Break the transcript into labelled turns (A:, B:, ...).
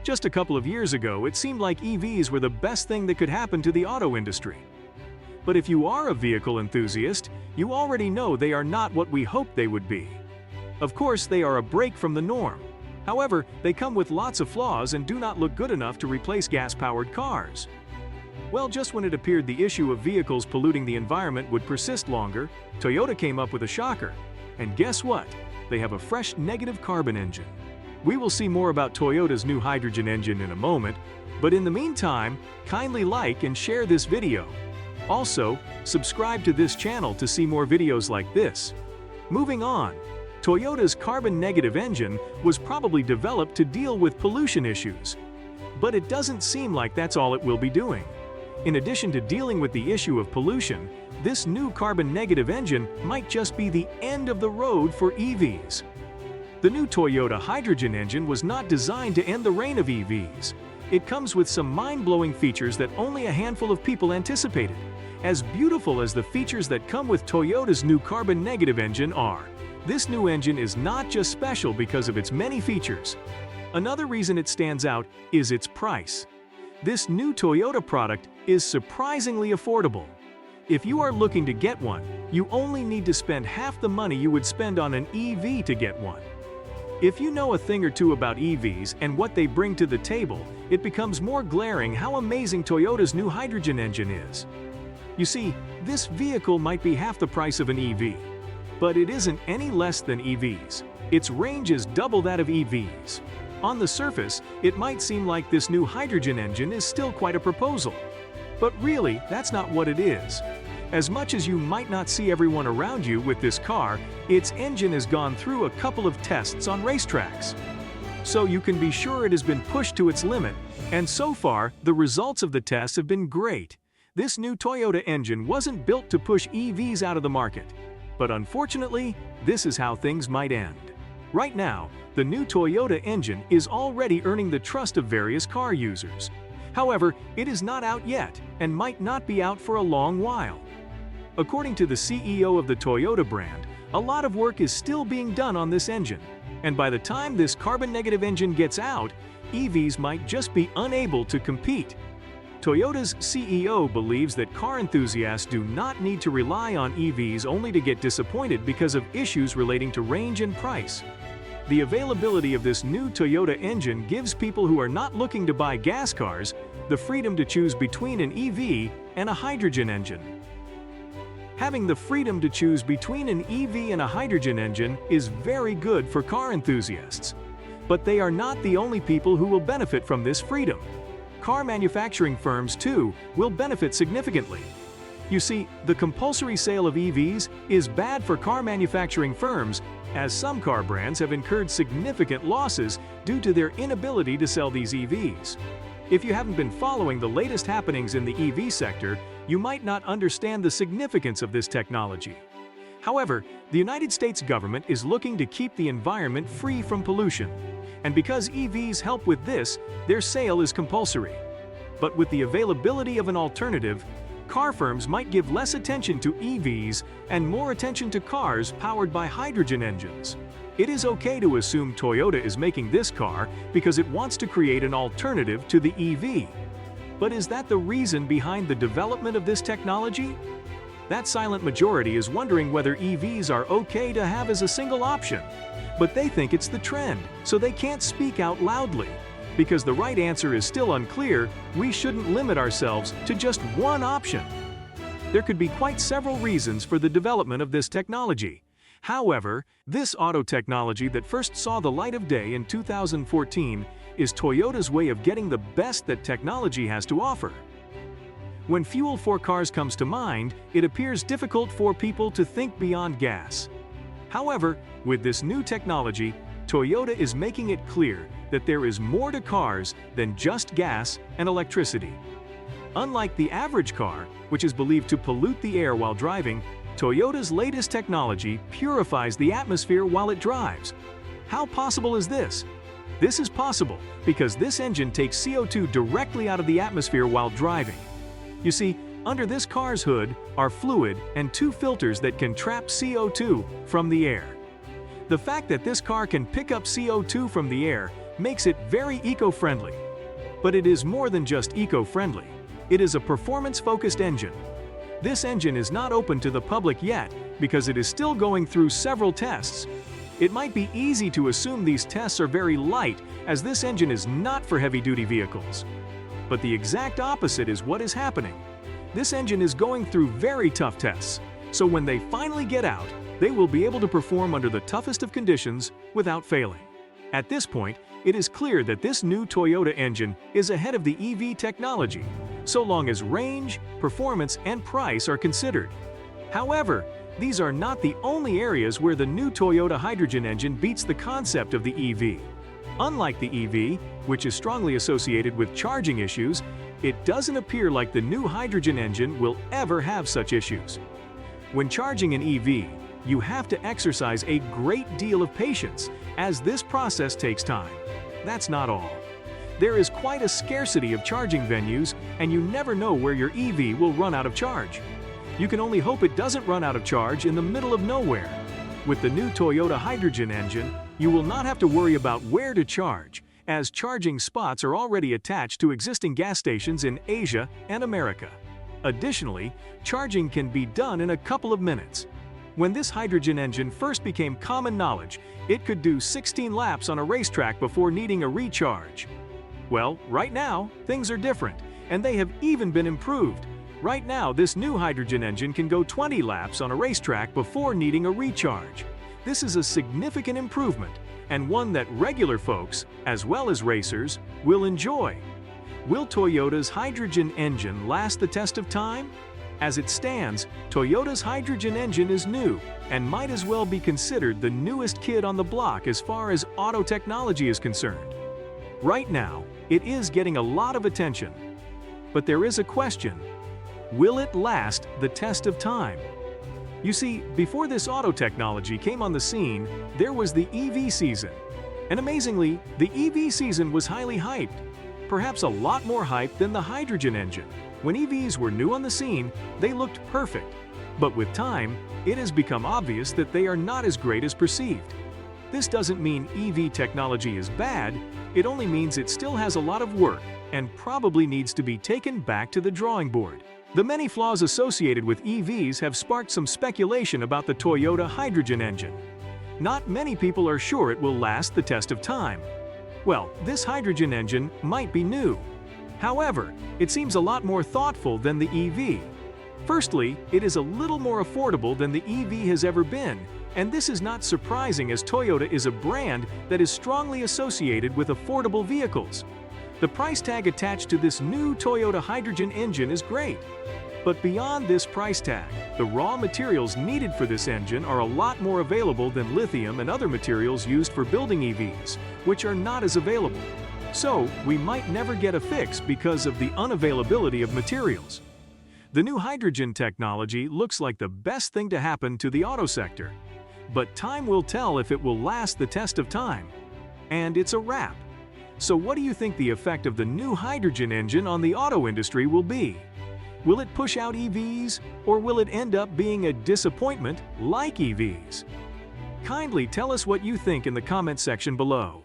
A: Just a couple of years ago, it seemed like EVs were the best thing that could happen to the auto industry. But if you are a vehicle enthusiast, you already know they are not what we hoped they would be. Of course, they are a break from the norm. However, they come with lots of flaws and do not look good enough to replace gas-powered cars. Well, just when it appeared the issue of vehicles polluting the environment would persist longer, Toyota came up with a shocker. And guess what? They have a fresh negative carbon engine. We will see more about Toyota's new hydrogen engine in a moment, but in the meantime, kindly like and share this video. Also, subscribe to this channel to see more videos like this. Moving on, Toyota's carbon-negative engine was probably developed to deal with pollution issues. But it doesn't seem like that's all it will be doing. In addition to dealing with the issue of pollution, this new carbon-negative engine might just be the end of the road for EVs. The new Toyota hydrogen engine was not designed to end the reign of EVs. It comes with some mind-blowing features that only a handful of people anticipated. As beautiful as the features that come with Toyota's new carbon-negative engine are, this new engine is not just special because of its many features. Another reason it stands out is its price. This new Toyota product is surprisingly affordable. If you are looking to get one, you only need to spend half the money you would spend on an EV to get one. If you know a thing or two about EVs and what they bring to the table, it becomes more glaring how amazing Toyota's new hydrogen engine is. You see, this vehicle might be half the price of an EV, but it isn't any less than EVs. Its range is double that of EVs. On the surface, it might seem like this new hydrogen engine is still quite a proposal. But really, that's not what it is. As much as you might not see everyone around you with this car, its engine has gone through a couple of tests on racetracks. So you can be sure it has been pushed to its limit, and so far, the results of the tests have been great. This new Toyota engine wasn't built to push EVs out of the market. But unfortunately, this is how things might end. Right now, the new Toyota engine is already earning the trust of various car users. However, it is not out yet and might not be out for a long while. According to the CEO of the Toyota brand, a lot of work is still being done on this engine, and by the time this carbon-negative engine gets out, EVs might just be unable to compete. Toyota's CEO believes that car enthusiasts do not need to rely on EVs only to get disappointed because of issues relating to range and price. The availability of this new Toyota engine gives people who are not looking to buy gas cars the freedom to choose between an EV and a hydrogen engine. Having the freedom to choose between an EV and a hydrogen engine is very good for car enthusiasts. But they are not the only people who will benefit from this freedom. Car manufacturing firms, too, will benefit significantly. You see, the compulsory sale of EVs is bad for car manufacturing firms, as some car brands have incurred significant losses due to their inability to sell these EVs. If you haven't been following the latest happenings in the EV sector, you might not understand the significance of this technology. However, the United States government is looking to keep the environment free from pollution. And because EVs help with this, their sale is compulsory. But with the availability of an alternative, car firms might give less attention to EVs and more attention to cars powered by hydrogen engines. It is okay to assume Toyota is making this car because it wants to create an alternative to the EV. But is that the reason behind the development of this technology? That silent majority is wondering whether EVs are okay to have as a single option. But they think it's the trend, so they can't speak out loudly. Because the right answer is still unclear, we shouldn't limit ourselves to just one option. There could be quite several reasons for the development of this technology. However, this auto technology that first saw the light of day in 2014 is Toyota's way of getting the best that technology has to offer. When fuel for cars comes to mind, it appears difficult for people to think beyond gas. However, with this new technology, Toyota is making it clear that there is more to cars than just gas and electricity. Unlike the average car, which is believed to pollute the air while driving, Toyota's latest technology purifies the atmosphere while it drives. How possible is this? This is possible because this engine takes CO2 directly out of the atmosphere while driving. You see, under this car's hood are fluid and two filters that can trap CO2 from the air. The fact that this car can pick up CO2 from the air makes it very eco-friendly. But it is more than just eco-friendly. It is a performance-focused engine. This engine is not open to the public yet because it is still going through several tests. It might be easy to assume these tests are very light, as this engine is not for heavy-duty vehicles. But the exact opposite is what is happening. This engine is going through very tough tests, so when they finally get out, they will be able to perform under the toughest of conditions without failing. At this point, it is clear that this new Toyota engine is ahead of the EV technology, so long as range, performance, and price are considered. However, these are not the only areas where the new Toyota hydrogen engine beats the concept of the EV. Unlike the EV, which is strongly associated with charging issues, it doesn't appear like the new hydrogen engine will ever have such issues. When charging an EV, you have to exercise a great deal of patience, as this process takes time. That's not all. There is quite a scarcity of charging venues, and you never know where your EV will run out of charge. You can only hope it doesn't run out of charge in the middle of nowhere. With the new Toyota hydrogen engine, you will not have to worry about where to charge, as charging spots are already attached to existing gas stations in Asia and America. Additionally, charging can be done in a couple of minutes. When this hydrogen engine first became common knowledge, it could do 16 laps on a racetrack before needing a recharge. Well, right now, things are different, and they have even been improved. Right now, this new hydrogen engine can go 20 laps on a racetrack before needing a recharge. This is a significant improvement, and one that regular folks, as well as racers, will enjoy. Will Toyota's hydrogen engine last the test of time? As it stands, Toyota's hydrogen engine is new and might as well be considered the newest kid on the block as far as auto technology is concerned. Right now, it is getting a lot of attention. But there is a question: will it last the test of time? You see, before this auto technology came on the scene, there was the EV season. And amazingly, the EV season was highly hyped, perhaps a lot more hyped than the hydrogen engine. When EVs were new on the scene, they looked perfect. But with time, it has become obvious that they are not as great as perceived. This doesn't mean EV technology is bad, it only means it still has a lot of work and probably needs to be taken back to the drawing board. The many flaws associated with EVs have sparked some speculation about the Toyota hydrogen engine. Not many people are sure it will last the test of time. Well, this hydrogen engine might be new. However, it seems a lot more thoughtful than the EV. Firstly, it is a little more affordable than the EV has ever been, and this is not surprising as Toyota is a brand that is strongly associated with affordable vehicles. The price tag attached to this new Toyota hydrogen engine is great. But beyond this price tag, the raw materials needed for this engine are a lot more available than lithium and other materials used for building EVs, which are not as available. So, we might never get a fix because of the unavailability of materials. The new hydrogen technology looks like the best thing to happen to the auto sector. But time will tell if it will last the test of time. And it's a wrap. So what do you think the effect of the new hydrogen engine on the auto industry will be? Will it push out EVs, or will it end up being a disappointment like EVs? Kindly tell us what you think in the comment section below.